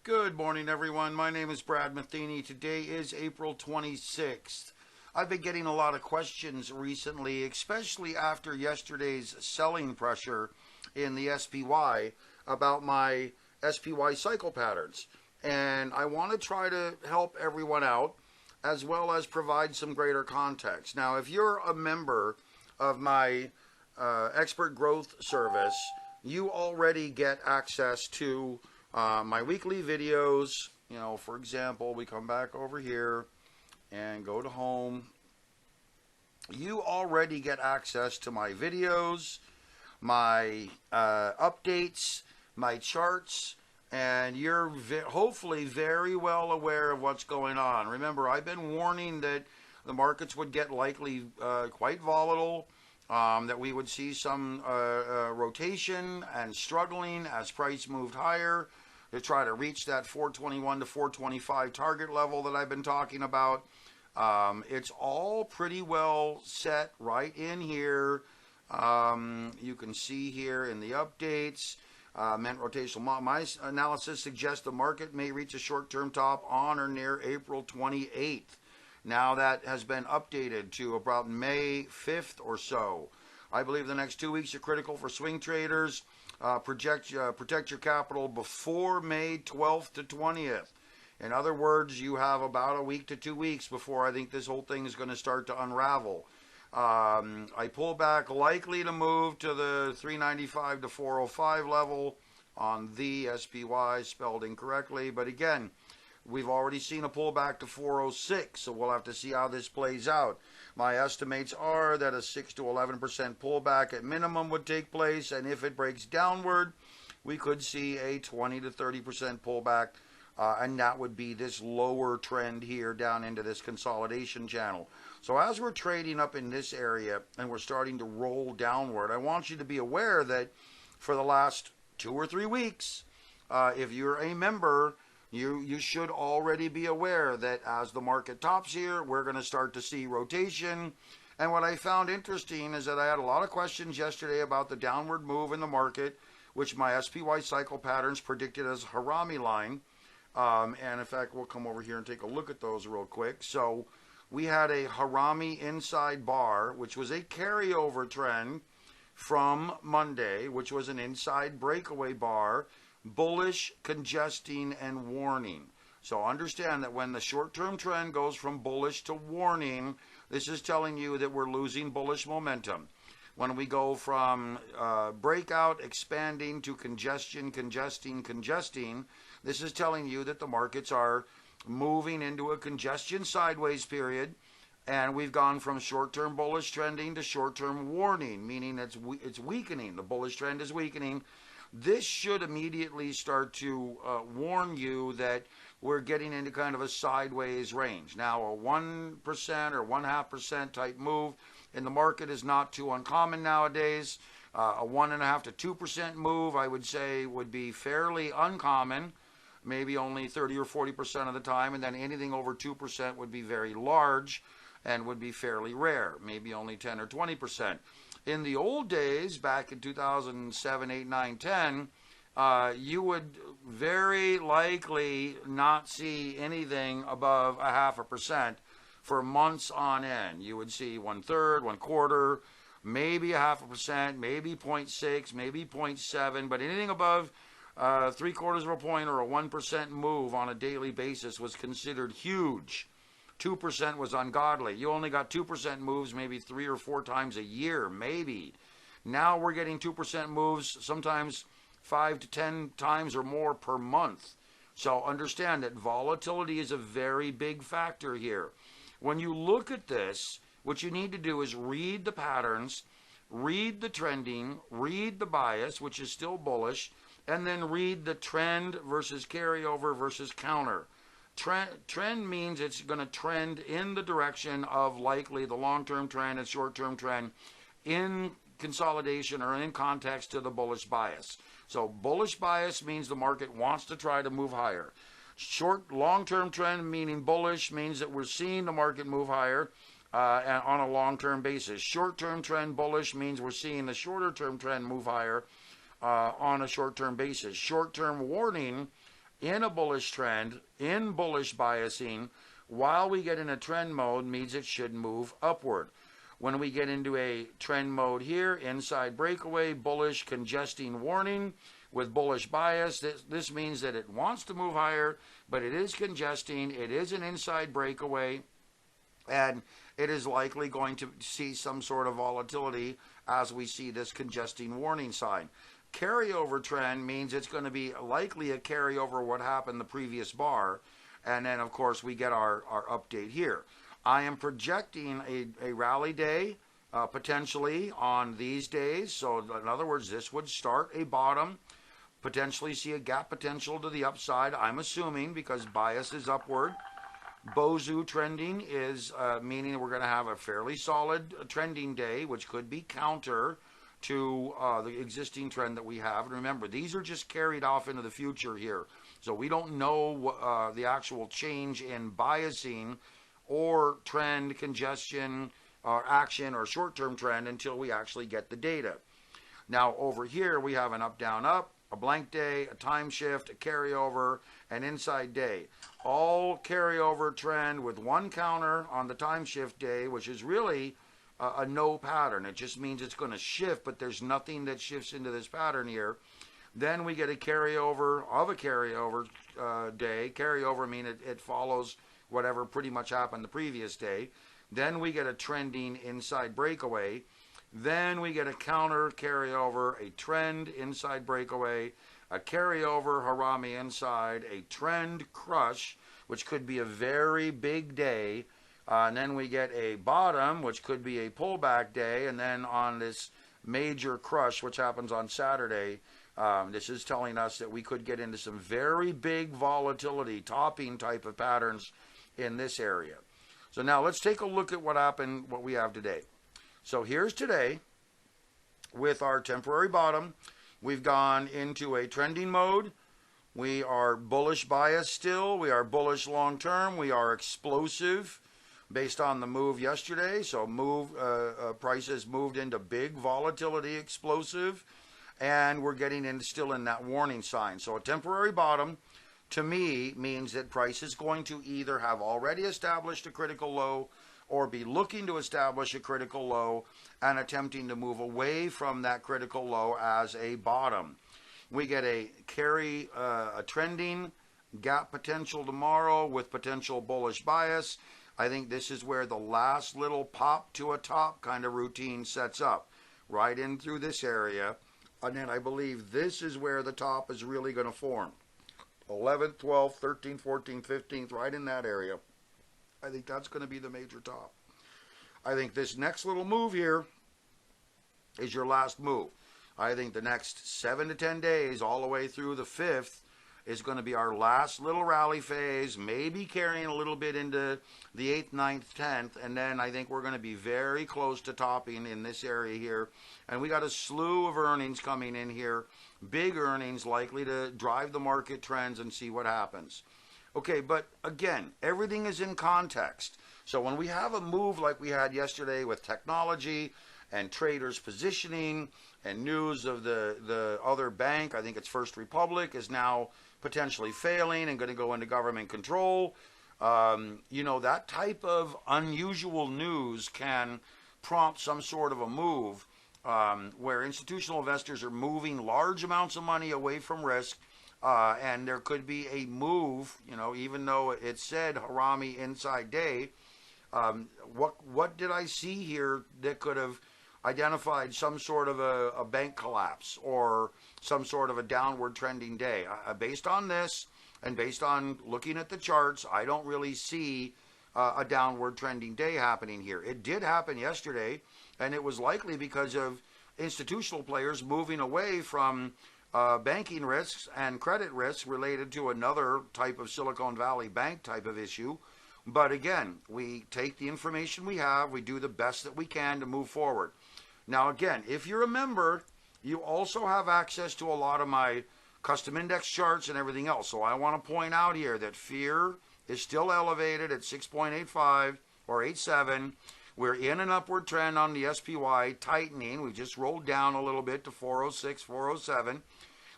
Good morning, everyone. My name is Brad Matheny. Today is April 26th. I've been getting a lot of questions recently, especially after yesterday's selling pressure in the SPY about my SPY cycle patterns. And I want to try to help everyone out as well as provide some greater context. Now, if you're a member of my expert growth service, you already get access to my weekly videos. You know, for example, we come back over here and go to home. You already get access to my videos, my updates, my charts, and you're hopefully very well aware of what's going on. Remember, I've been warning that the markets would get likely quite volatile, that we would see some rotation and struggling as price moved higher to try to reach that 421 to 425 target level that I've been talking about. It's all pretty well set right in here. You can see here in the updates, MENT rotational. My analysis suggests the market may reach a short-term top on or near April 28th. Now that has been updated to about May 5th or so. I believe the next 2 weeks are critical for swing traders. Protect your capital before May 12th to 20th. In other words, you have about a week to 2 weeks before I think this whole thing is going to start to unravel. I pull back likely to move to the 395 to 405 level on the SPY, spelled incorrectly. But again, we've already seen a pullback to 406, so we'll have to see how this plays out. My estimates are that a 6 to 11% pullback at minimum would take place, and if it breaks downward, we could see a 20 to 30% pullback, and that would be this lower trend here down into this consolidation channel. So as we're trading up in this area and we're starting to roll downward, I want you to be aware that for the last 2 or 3 weeks, if you're a member, you should already be aware that as the market tops here, we're going to start to see rotation. And what I found interesting is that I had a lot of questions yesterday about the downward move in the market, which my SPY cycle patterns predicted as Harami line. And in fact, we'll come over here and take a look at those real quick. So we had a Harami inside bar, which was a carryover trend from Monday, which was an inside breakaway bar, bullish, congesting, and warning. So understand that when the short-term trend goes from bullish to warning, this is telling you that we're losing bullish momentum. When we go from breakout, expanding, to congestion, congesting, this is telling you that the markets are moving into a congestion sideways period, and we've gone from short-term bullish trending to short-term warning, meaning it's weakening. The bullish trend is weakening. This should immediately start to warn you that we're getting into kind of a sideways range. Now, a 1% or 0.5% type move in the market is not too uncommon nowadays. A 1.5% to 2% move, I would say, would be fairly uncommon, maybe only 30 or 40% of the time, and then anything over 2% would be very large and would be fairly rare, maybe only 10 or 20%. In the old days, back in 2007, 8, 9, 10, you would very likely not see anything above 0.5% for months on end. You would see 1/3, 1/4, maybe 0.5%, maybe 0.6, maybe 0.7, but anything above 0.75 of a point or a 1% move on a daily basis was considered huge. 2% was ungodly. You only got 2% moves maybe 3 or 4 times a year, maybe. Now we're getting 2% moves sometimes 5 to 10 times or more per month. So understand that volatility is a very big factor here. When you look at this, what you need to do is read the patterns, read the trending, read the bias, which is still bullish, and then read the trend versus carryover versus counter. Trend means it's going to trend in the direction of likely the long-term trend and short-term trend in consolidation or in context to the bullish bias. So bullish bias means the market wants to try to move higher. Long-term trend, meaning bullish, means that we're seeing the market move higher on a long-term basis. Short-term trend bullish means we're seeing the shorter-term trend move higher on a short-term basis. Short-term warning in a bullish trend, in bullish biasing, while we get in a trend mode means it should move upward. When we get into a trend mode here, inside breakaway, bullish congesting warning with bullish bias, this means that it wants to move higher, but it is congesting, it is an inside breakaway, and it is likely going to see some sort of volatility as we see this congesting warning sign. Carryover trend means it's going to be likely a carryover what happened the previous bar, and then of course we get our update here. I am projecting a rally day potentially on these days. So in other words, this would start a bottom, potentially see a gap potential to the upside, I'm assuming, because bias is upward. Bozu trending is meaning we're going to have a fairly solid trending day, which could be counter to the existing trend that we have. And remember, these are just carried off into the future here. So we don't know the actual change in biasing or trend, congestion, or action, or short-term trend until we actually get the data. Now over here we have an up, down, up, a blank day, a time shift, a carryover, an inside day. All carryover trend with one counter on the time shift day, which is really a no pattern. It just means it's going to shift, but there's nothing that shifts into this pattern here. Then we get a carryover of a carryover day. Carryover means it follows whatever pretty much happened the previous day. Then we get a trending inside breakaway. Then we get a counter carryover, a trend inside breakaway, a carryover harami inside, a trend crush, which could be a very big day. And then we get a bottom, which could be a pullback day. And then on this major crush, which happens on Saturday, this is telling us that we could get into some very big volatility, topping type of patterns in this area. So now let's take a look at what happened, what we have today. So here's today with our temporary bottom. We've gone into a trending mode. We are bullish bias still. We are bullish long term. We are explosive based on the move yesterday. So prices moved into big volatility, explosive, and we're getting in still in that warning sign. So a temporary bottom to me means that price is going to either have already established a critical low or be looking to establish a critical low and attempting to move away from that critical low as a bottom. We get a trending gap potential tomorrow with potential bullish bias. I think this is where the last little pop to a top kind of routine sets up, right in through this area. And then I believe this is where the top is really going to form. 11th, 12th, 13th, 14th, 15th, right in that area. I think that's going to be the major top. I think this next little move here is your last move. I think the next 7 to 10 days, all the way through the 5th, is going to be our last little rally phase, maybe carrying a little bit into the 8th, 9th, 10th, and then I think we're going to be very close to topping in this area here. And we got a slew of earnings coming in here, big earnings likely to drive the market trends and see what happens. Okay, but again, everything is in context. So when we have a move like we had yesterday with technology and traders positioning and news of the other bank, I think it's First Republic, is now potentially failing and going to go into government control. You know, that type of unusual news can prompt some sort of a move where institutional investors are moving large amounts of money away from risk. And there could be a move, you know, even though it said harami inside day. What did I see here that could have identified some sort of a bank collapse or some sort of a downward trending day? Based on this and based on looking at the charts, I don't really see a downward trending day happening here. It did happen yesterday, and it was likely because of institutional players moving away from banking risks and credit risks related to another type of Silicon Valley Bank type of issue. But again, we take the information we have, we do the best that we can to move forward. Now again, if you're a member, you also have access to a lot of my custom index charts and everything else. So I want to point out here that fear is still elevated at 6.85 or 87. We're in an upward trend on the SPY, tightening. We just rolled down a little bit to 406, 407.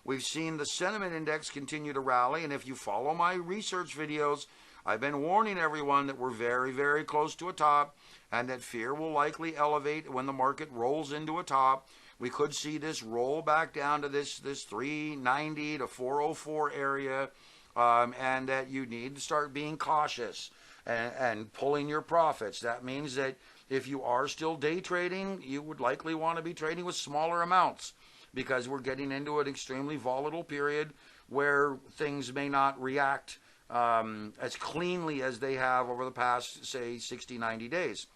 We've seen the sentiment index continue to rally, and if you follow my research videos, I've been warning everyone that we're very, very close to a top and that fear will likely elevate when the market rolls into a top. We could see this roll back down to this 390 to 404 area, and that you need to start being cautious and pulling your profits. That means that if you are still day trading, you would likely want to be trading with smaller amounts because we're getting into an extremely volatile period where things may not react as cleanly as they have over the past, say, 60, 90 days.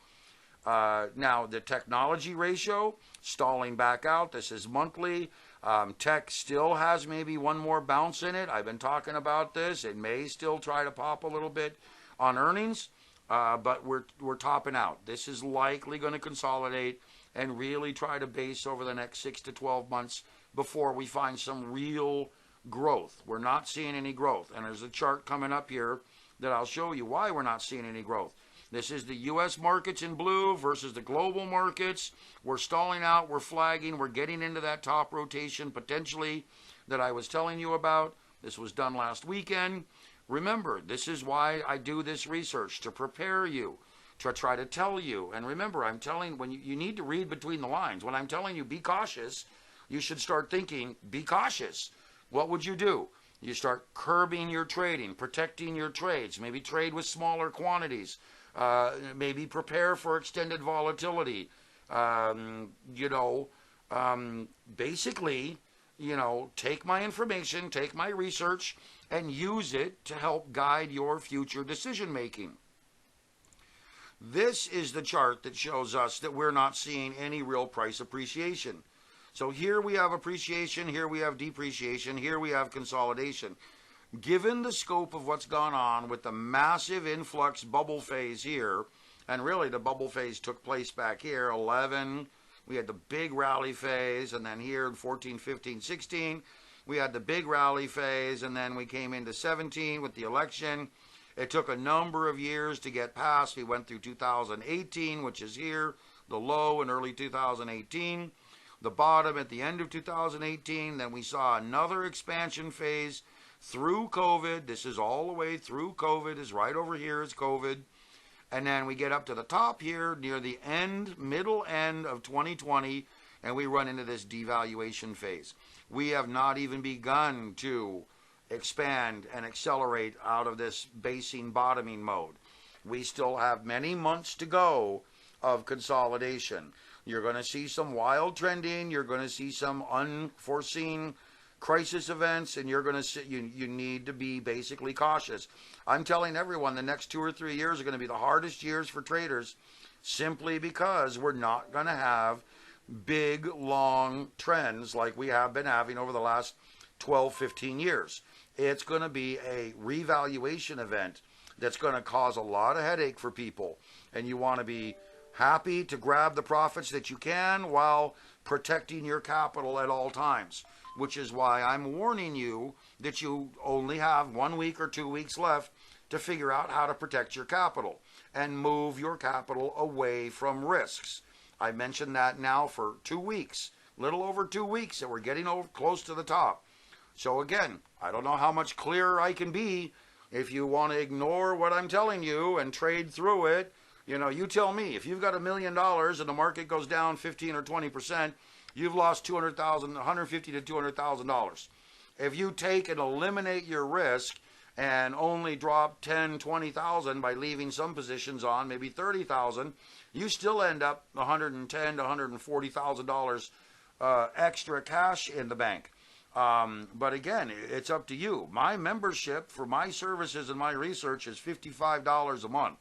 Now, the technology ratio, stalling back out. This is monthly. Tech still has maybe one more bounce in it. I've been talking about this. It may still try to pop a little bit on earnings, but we're topping out. This is likely going to consolidate and really try to base over the next 6 to 12 months before we find some real growth. We're not seeing any growth. And there's a chart coming up here that I'll show you why we're not seeing any growth. This is the U.S. markets in blue versus the global markets. We're stalling out. We're flagging. We're getting into that top rotation potentially that I was telling you about. This was done last weekend. Remember, this is why I do this research, to prepare you, to try to tell you. And remember, I'm telling, when you need to read between the lines. When I'm telling you be cautious, you should start thinking, be cautious. What would you do? You start curbing your trading, protecting your trades, maybe trade with smaller quantities, maybe prepare for extended volatility. Basically, take my information, take my research, and use it to help guide your future decision making. This is the chart that shows us that we're not seeing any real price appreciation. So here we have appreciation, here we have depreciation, here we have consolidation. Given the scope of what's gone on with the massive influx bubble phase here, and really the bubble phase took place back here, 11, we had the big rally phase, and then here in 14, 15, 16, we had the big rally phase, and then we came into 17 with the election. It took a number of years to get past. We went through 2018, which is here, the low in early 2018, the bottom at the end of 2018. Then we saw another expansion phase through COVID. This is all the way through COVID, is right over here is COVID. And then we get up to the top here near the middle end of 2020, and we run into this devaluation phase. We have not even begun to expand and accelerate out of this basing bottoming mode. We still have many months to go of consolidation. You're going to see some wild trending. You're going to see some unforeseen crisis events, and you're going to see, you need to be basically cautious. I'm telling everyone the next 2 or 3 years are going to be the hardest years for traders, simply because we're not going to have big, long trends like we have been having over the last 12, 15 years. It's going to be a revaluation event that's going to cause a lot of headache for people, and you want to be happy to grab the profits that you can while protecting your capital at all times, which is why I'm warning you that you only have 1 week or 2 weeks left to figure out how to protect your capital and move your capital away from risks. I mentioned that now for 2 weeks, little over 2 weeks, that we're getting close to the top. So again, I don't know how much clearer I can be. If you want to ignore what I'm telling you and trade through it, you tell me. If you've got $1 million and the market goes down 15 or 20%, you've lost $150,000 to $200,000. If you take and eliminate your risk and only drop 10, 20,000 by leaving some positions on, maybe 30,000, you still end up $110,000 to $140,000 extra cash in the bank. But again, it's up to you. My membership for my services and my research is $55 a month.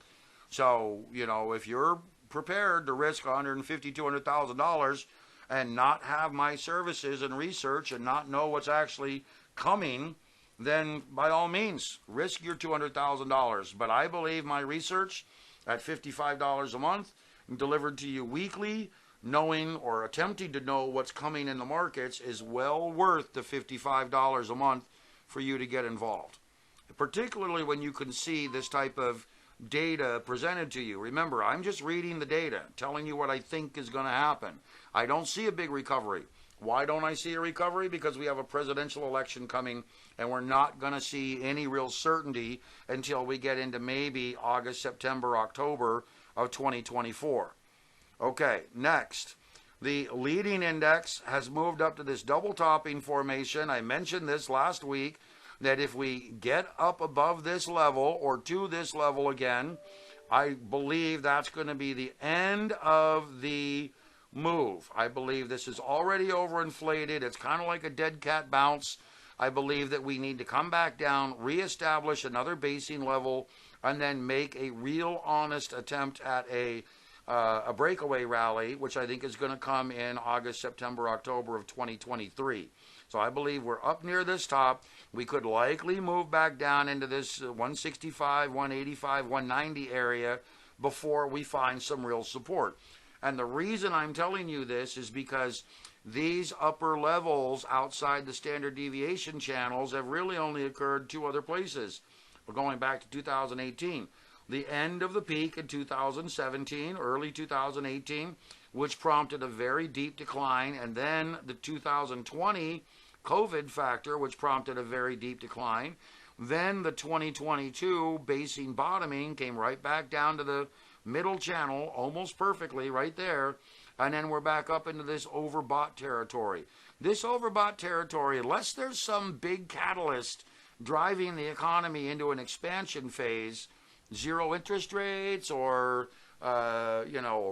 So, if you're prepared to risk $150,000, $200,000 and not have my services and research and not know what's actually coming, then by all means, risk your $200,000. But I believe my research at $55 a month, delivered to you weekly, knowing or attempting to know what's coming in the markets, is well worth the $55 a month for you to get involved. Particularly when you can see this type of data presented to you. Remember, I'm just reading the data, telling you what I think is going to happen. I don't see a big recovery. Why don't I see a recovery? Because we have a presidential election coming, and we're not going to see any real certainty until we get into maybe August, September, October of 2024. Okay, next. The leading index has moved up to this double topping formation. I mentioned this last week, that if we get up above this level or to this level again, I believe that's going to be the end of the move. I believe this is already overinflated. It's kind of like a dead cat bounce. I believe that we need to come back down, reestablish another basing level, and then make a real honest attempt at a breakaway rally, which I think is going to come in August, September, October of 2023. So I believe we're up near this top. We could likely move back down into this 165, 185, 190 area before we find some real support. And the reason I'm telling you this is because these upper levels outside the standard deviation channels have really only occurred two other places. We're going back to 2018. The end of the peak in 2017, early 2018, which prompted a very deep decline, and then the 2020 COVID factor, which prompted a very deep decline. Then the 2022 basing bottoming came right back down to the middle channel, almost perfectly right there, and then we're back up into this overbought territory. This overbought territory, unless there's some big catalyst driving the economy into an expansion phase, zero interest rates or a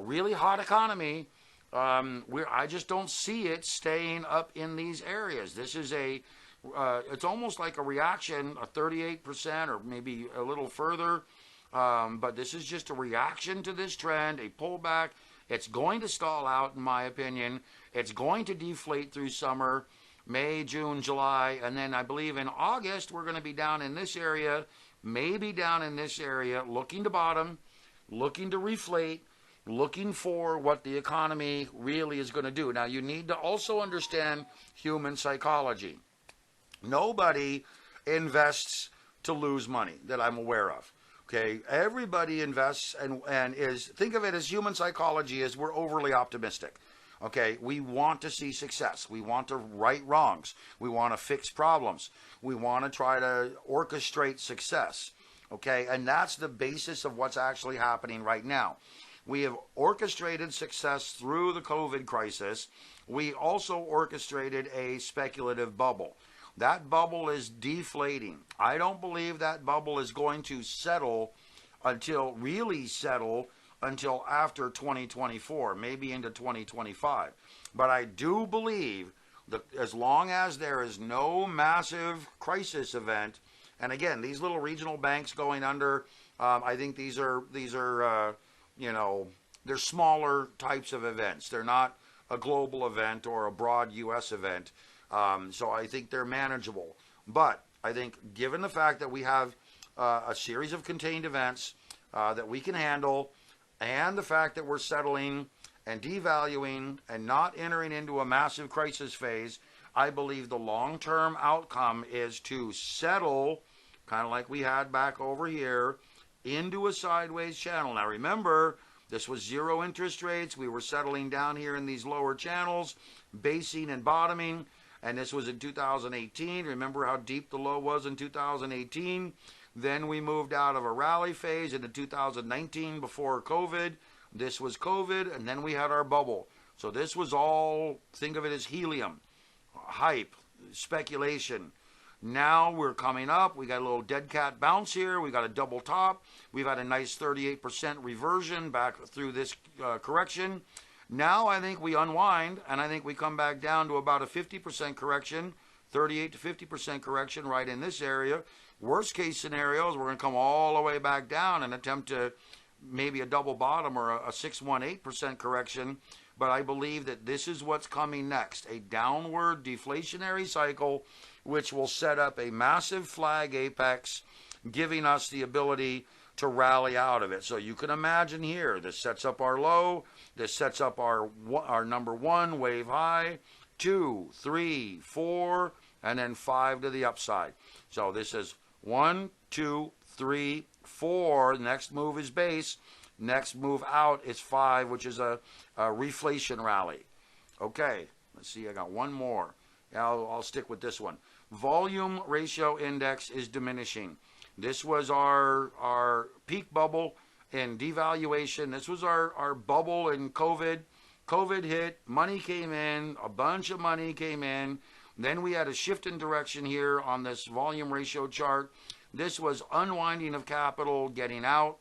really hot economy, I just don't see it staying up in these areas. This is it's almost like a reaction, a 38% or maybe a little further, but this is just a reaction to this trend, a pullback. It's going to stall out, in my opinion. It's going to deflate through summer, May, June, July, and then I believe in August we're going to be down in this area, maybe down in this area, looking to bottom, looking to reflate, looking for what the economy really is going to do. Now, you need to also understand human psychology. Nobody invests to lose money that I'm aware of. Okay, everybody invests and think of it as human psychology is we're overly optimistic. Okay, we want to see success. We want to right wrongs. We want to fix problems. We want to try to orchestrate success. Okay, and that's the basis of what's actually happening right now. We have orchestrated success through the COVID crisis. We also orchestrated a speculative bubble. That bubble is deflating. I don't believe that bubble is going to really settle until after 2024, maybe into 2025. But I do believe that as long as there is no massive crisis event, and again, these little regional banks going under, I think these are they're smaller types of events. They're not a global event or a broad U.S. event. So I think they're manageable. But I think given the fact that we have a series of contained events that we can handle, and the fact that we're settling and devaluing and not entering into a massive crisis phase, I believe the long-term outcome is to settle, kind of like we had back over here, into a sideways channel. Now remember, this was zero interest rates. We were settling down here in these lower channels, basing and bottoming, and this was in 2018. Remember how deep the low was in 2018? Then we moved out of a rally phase into 2019 before COVID. This was COVID, and then we had our bubble. So this was all, think of it as helium, hype, speculation. Now we're coming up. We got a little dead cat bounce here. We got a double top. We've had a nice 38% reversion back through this correction. Now I think we unwind, and I think we come back down to about a 50% correction, 38 to 50% correction right in this area. Worst case scenarios, we're going to come all the way back down and attempt to maybe a double bottom or a 618% correction. But I believe that this is what's coming next, a downward deflationary cycle, which will set up a massive flag apex, giving us the ability to rally out of it. So you can imagine here, this sets up our low, this sets up our number one wave high, 2, 3, 4, and then 5 to the upside. So this is 1, 2, 3, 4. Next move is base. Next move out is 5, which is a reflation rally. Okay, Let's see, I got one more. I'll stick with this one. Volume ratio index is diminishing. This was our peak bubble in devaluation. This was our bubble in COVID. COVID hit, money came in, a bunch of money came in. Then we had a shift in direction here on this volume ratio chart. This was unwinding of capital, getting out.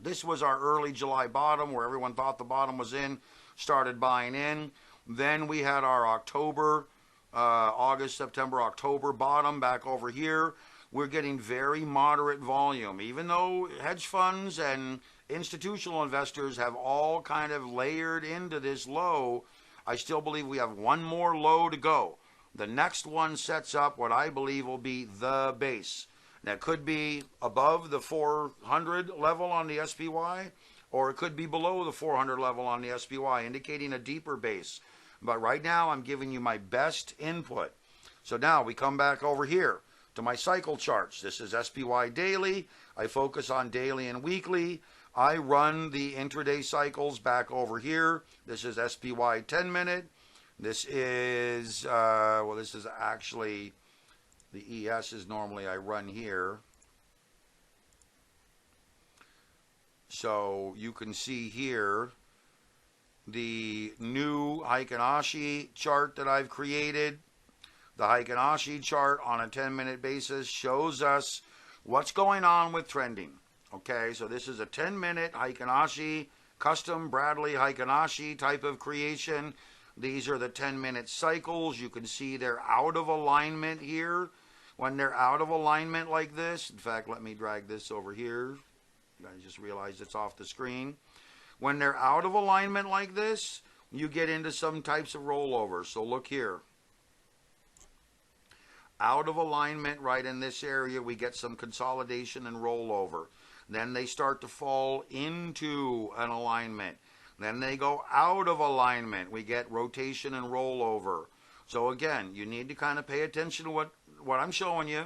This was our early July bottom where everyone thought the bottom was in, started buying in. Then we had our October, August, September, October bottom back over here. We're getting very moderate volume. Even though hedge funds and institutional investors have all kind of layered into this low, I still believe we have one more low to go. The next one sets up what I believe will be the base. That could be above the 400 level on the SPY, or it could be below the 400 level on the SPY, indicating a deeper base. But right now, I'm giving you my best input. So now we come back over here to my cycle charts. This is SPY daily. I focus on daily and weekly. I run the intraday cycles back over here. This is SPY 10 minute. This is, this is actually, the ES is normally I run here. So you can see here the new Heikin Ashi chart that I've created. The Heikin Ashi chart on a 10-minute basis shows us what's going on with trending. Okay, so this is a 10-minute Heikin Ashi, custom Bradley Heikin Ashi type of creation. These are the 10-minute cycles. You can see they're out of alignment here. When they're out of alignment like this, in fact, let me drag this over here. I just realized it's off the screen. When they're out of alignment like this, you get into some types of rollover. So look here. Out of alignment right in this area, we get some consolidation and rollover. Then they start to fall into an alignment. Then they go out of alignment. We get rotation and rollover. So again, you need to kind of pay attention to what I'm showing you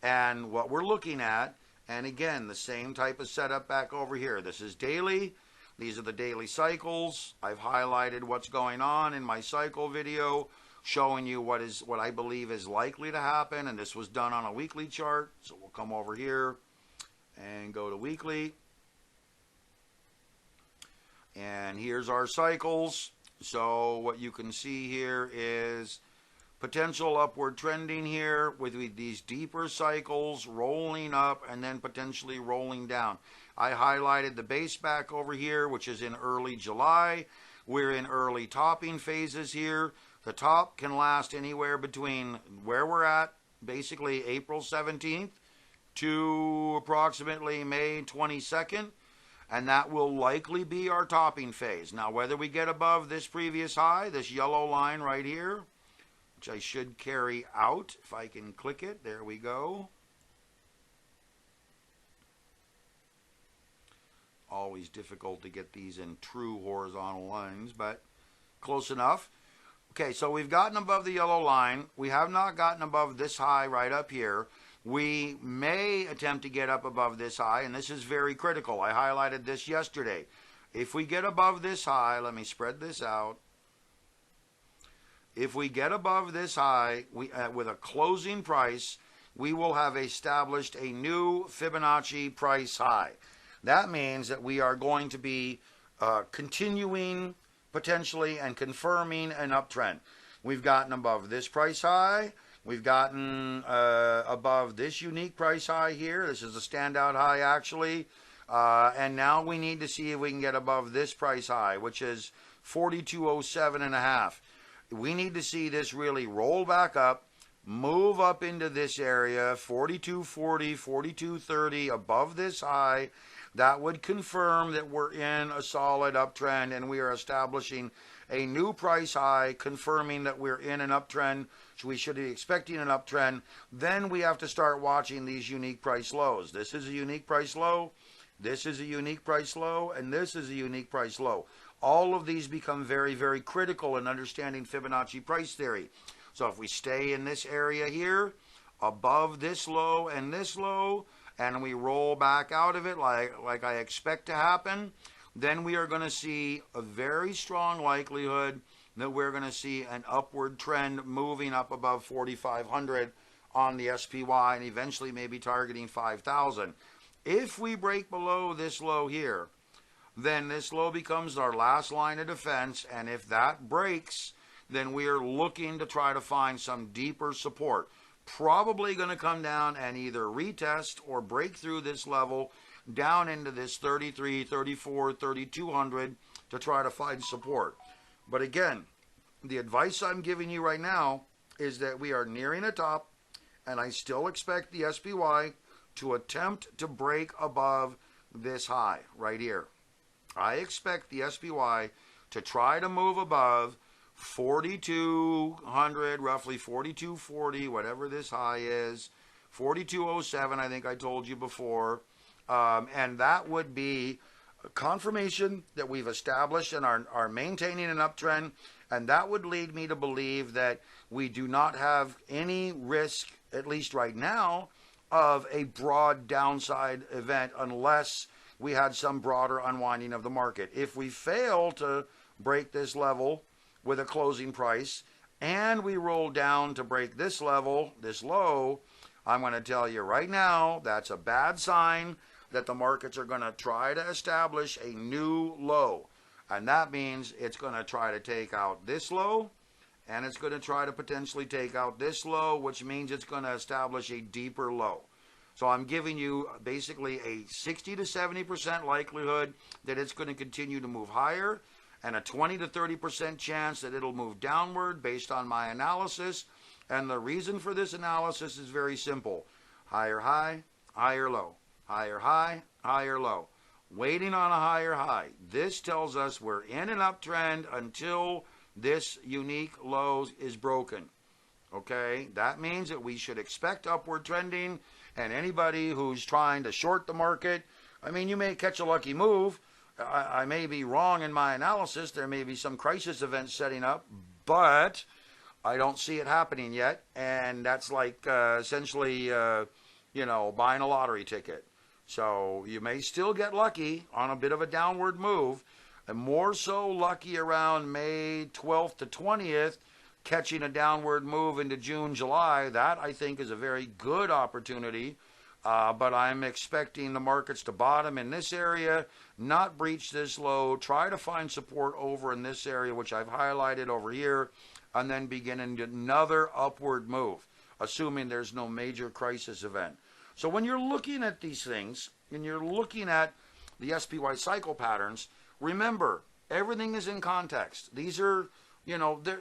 and what we're looking at. And again, the same type of setup back over here. This is daily. These are the daily cycles. I've highlighted what's going on in my cycle video, showing you what I believe is likely to happen. And this was done on a weekly chart. So we'll come over here and go to weekly. And here's our cycles. So what you can see here is potential upward trending here with these deeper cycles rolling up and then potentially rolling down. I highlighted the base back over here, which is in early July. We're in early topping phases here. The top can last anywhere between where we're at, basically April 17th to approximately May 22nd. And that will likely be our topping phase. Now, whether we get above this previous high, this yellow line right here, which I should carry out if I can click it. There we go. Always difficult to get these in true horizontal lines, but close enough. Okay, so we've gotten above the yellow line. We have not gotten above this high right up here. We may attempt to get up above this high, and this is very critical. I highlighted this yesterday. If we get above this high, let me spread this out. If we get above this high with a closing price, we will have established a new Fibonacci price high. That means that we are going to be continuing potentially and confirming an uptrend. We've gotten above this price high. We've gotten above this unique price high here. This is a standout high, actually. And now we need to see if we can get above this price high, which is 4207.5. We need to see this really roll back up, move up into this area, 4240, 4230, above this high. That would confirm that we're in a solid uptrend and we are establishing a new price high, confirming that we're in an uptrend. So we should be expecting an uptrend. Then we have to start watching these unique price lows. This is a unique price low. This is a unique price low. And this is a unique price low. All of these become very, very critical in understanding Fibonacci price theory. So if we stay in this area here, above this low, and we roll back out of it like I expect to happen, then we are going to see a very strong likelihood that we're going to see an upward trend moving up above 4,500 on the SPY and eventually maybe targeting 5,000. If we break below this low here, then this low becomes our last line of defense, and if that breaks, then we are looking to try to find some deeper support. Probably going to come down and either retest or break through this level down into this 33, 34, 3,200 to try to find support. But again, the advice I'm giving you right now is that we are nearing a top, and I still expect the SPY to attempt to break above this high right here. I expect the SPY to try to move above 4,200, roughly 4,240, whatever this high is, 4,207, I think I told you before. And that would be a confirmation that we've established and are maintaining an uptrend. And that would lead me to believe that we do not have any risk, at least right now, of a broad downside event unless we had some broader unwinding of the market. If we fail to break this level with a closing price and we roll down to break this level, this low, I'm going to tell you right now that's a bad sign that the markets are going to try to establish a new low. And that means it's going to try to take out this low, and it's going to try to potentially take out this low, which means it's going to establish a deeper low. So I'm giving you basically a 60 to 70% likelihood that it's going to continue to move higher, and a 20 to 30% chance that it'll move downward based on my analysis. And the reason for this analysis is very simple. Higher high, higher low. Higher high, higher low. Waiting on a higher high. This tells us we're in an uptrend until this unique low is broken. Okay? That means that we should expect upward trending, and anybody who's trying to short the market, I mean, you may catch a lucky move. I may be wrong in my analysis. There may be some crisis event setting up, but I don't see it happening yet. And that's like essentially, buying a lottery ticket. So you may still get lucky on a bit of a downward move, and more so lucky around May 12th to 20th, catching a downward move into June, July. That, I think, is a very good opportunity. But I'm expecting the markets to bottom in this area, not breach this low, try to find support over in this area, which I've highlighted over here, and then begin another upward move, assuming there's no major crisis event. So when you're looking at these things, and you're looking at the SPY cycle patterns, remember, everything is in context. These are,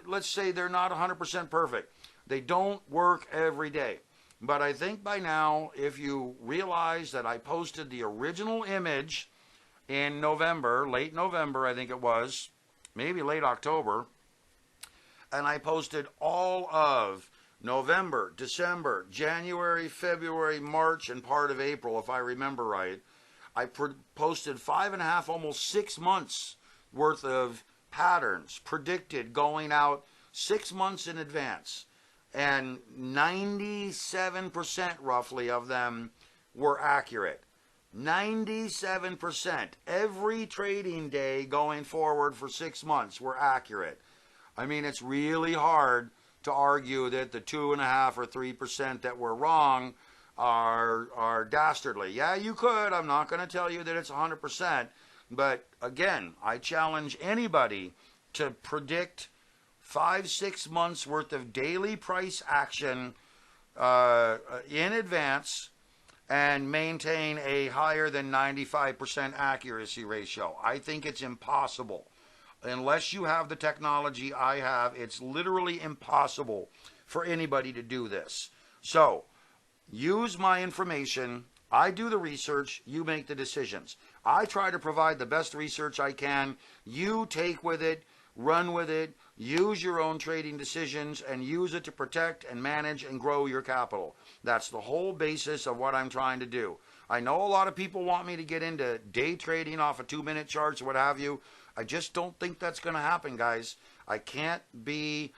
let's say they're not 100% perfect. They don't work every day. But I think by now, if you realize that I posted the original image in November, late November, I think it was, maybe late October, and I posted all of November, December, January, February, March, and part of April, if I remember right. I posted 5.5, almost 6 months worth of patterns predicted going out 6 months in advance. And 97% roughly of them were accurate. 97%. Every trading day going forward for 6 months were accurate. I mean, it's really hard to argue that the 2.5 or 3% that were wrong are dastardly. Yeah, you could. I'm not going to tell you that it's 100%. But again, I challenge anybody to predict 5-6 months worth of daily price action in advance and maintain a higher than 95% accuracy ratio. I think it's impossible. Unless you have the technology I have, it's literally impossible for anybody to do this. So, use my information. I do the research. You make the decisions. I try to provide the best research I can. You take with it, run with it, use your own trading decisions, and use it to protect and manage and grow your capital. That's the whole basis of what I'm trying to do. I know a lot of people want me to get into day trading off of 2-minute charts or what have you. I just don't think that's going to happen, guys. I can't be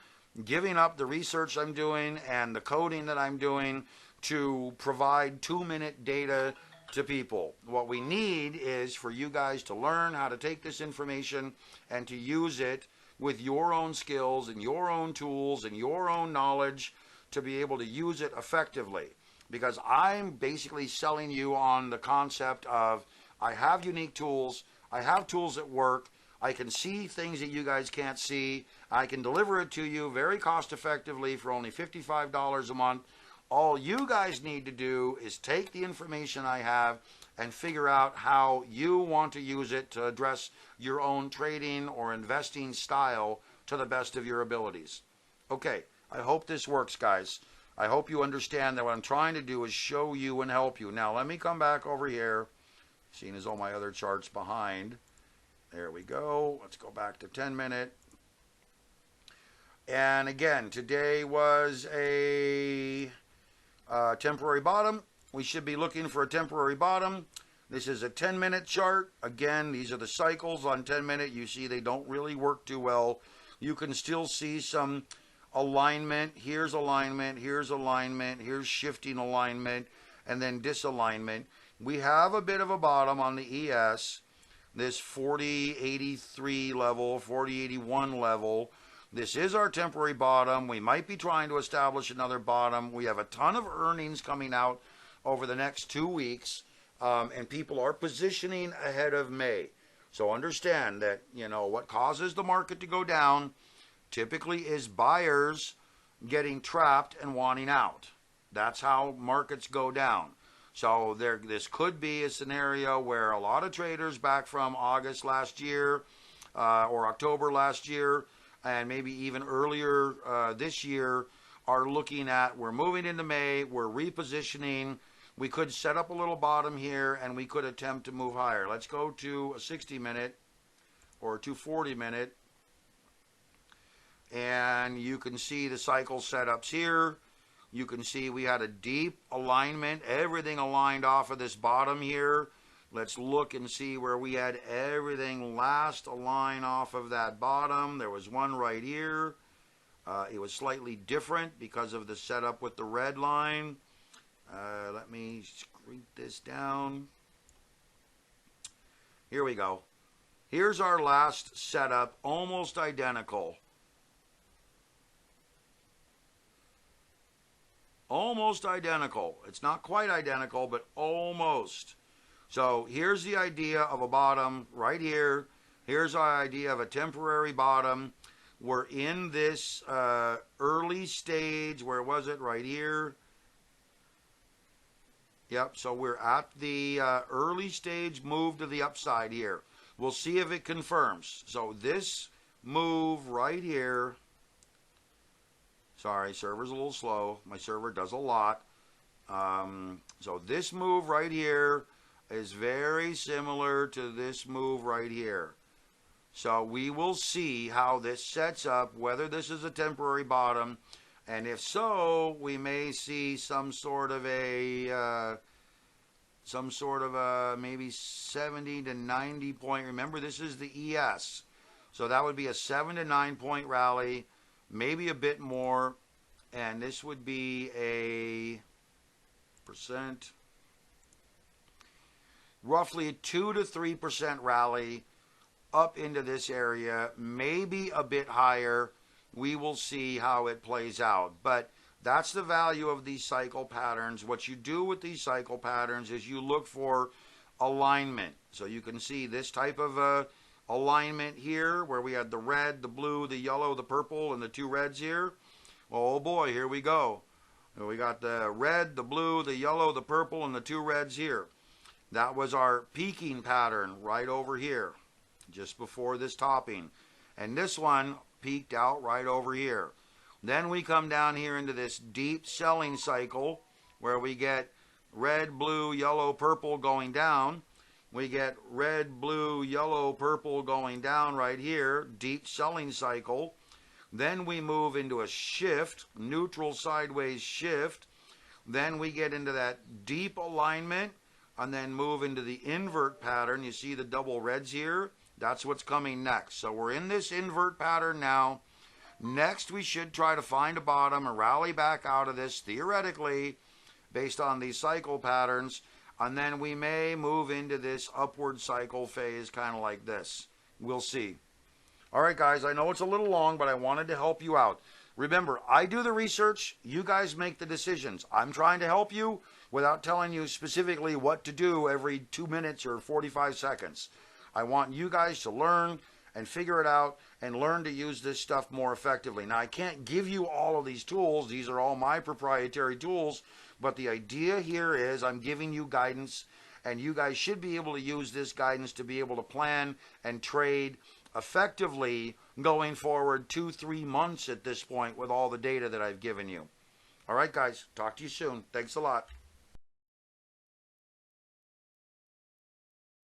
giving up the research I'm doing and the coding that I'm doing to provide 2-minute data to people. What we need is for you guys to learn how to take this information and to use it with your own skills and your own tools and your own knowledge to be able to use it effectively. Because I'm basically selling you on the concept of I have unique tools, I have tools that work, I can see things that you guys can't see, I can deliver it to you very cost effectively for only $55 a month. All you guys need to do is take the information I have and figure out how you want to use it to address your own trading or investing style to the best of your abilities. Okay, I hope this works, guys. I hope you understand that what I'm trying to do is show you and help you. Now, let me come back over here, seeing as all my other charts behind. There we go. Let's go back to 10-minute. And again, today was a temporary bottom. We should be looking for a temporary bottom. This is a 10-minute chart. Again, these are the cycles on 10-minute. You see they don't really work too well. You can still see some alignment. Here's alignment. Here's alignment. Here's shifting alignment. And then disalignment. We have a bit of a bottom on the ES. This 4083 level, 4081 level. This is our temporary bottom. We might be trying to establish another bottom. We have a ton of earnings coming out over the next 2 weeks, and people are positioning ahead of May. So understand that, what causes the market to go down typically is buyers getting trapped and wanting out. That's how markets go down. So this could be a scenario where a lot of traders back from August last year or October last year, and maybe even earlier this year, are looking at, we're moving into May, we're repositioning, we could set up a little bottom here, and we could attempt to move higher. Let's go to a 60-minute or 240-minute, and you can see the cycle setups here. You can see we had a deep alignment, everything aligned off of this bottom here. Let's look and see where we had everything last align off of that bottom. There was one right here. It was slightly different because of the setup with the red line. Let me shrink this down. Here we go. Here's our last setup, almost identical. Almost identical. It's not quite identical, but almost. So here's the idea of a bottom right here. Here's our idea of a temporary bottom. We're in this early stage. Where was it? Right here. Yep, so we're at the early stage move to the upside here. We'll see if it confirms. So this move right here. Sorry, server's a little slow. My server does a lot. So this move right here is very similar to this move right here. So we will see how this sets up, whether this is a temporary bottom, and if so, we may see some sort of a maybe 70 to 90 point. Remember, this is the ES, so that would be a 7 to 9 point rally, maybe a bit more, and this would be a percent. Roughly a 2 to 3% rally up into this area, maybe a bit higher. We will see how it plays out. But that's the value of these cycle patterns. What you do with these cycle patterns is you look for alignment. So you can see this type of alignment here where we had the red, the blue, the yellow, the purple, and the two reds here. Well, oh boy, here we go. We got the red, the blue, the yellow, the purple, and the two reds here. That was our peaking pattern right over here, just before this topping. And this one peaked out right over here. Then we come down here into this deep selling cycle where we get red, blue, yellow, purple going down. We get red, blue, yellow, purple going down right here, deep selling cycle. Then we move into a shift, neutral sideways shift. Then we get into that deep alignment and then move into the invert pattern. You see the double reds here? That's what's coming next. So we're in this invert pattern now. Next, we should try to find a bottom and rally back out of this, theoretically, based on these cycle patterns. And then we may move into this upward cycle phase, kind of like this. We'll see. All right, guys, I know it's a little long, but I wanted to help you out. Remember, I do the research, you guys make the decisions. I'm trying to help you without telling you specifically what to do every 2 minutes or 45 seconds. I want you guys to learn and figure it out and learn to use this stuff more effectively. Now, I can't give you all of these tools. These are all my proprietary tools, but the idea here is I'm giving you guidance, and you guys should be able to use this guidance to be able to plan and trade effectively going forward 2-3 months at this point with all the data that I've given you. All right, guys, talk to you soon. Thanks a lot.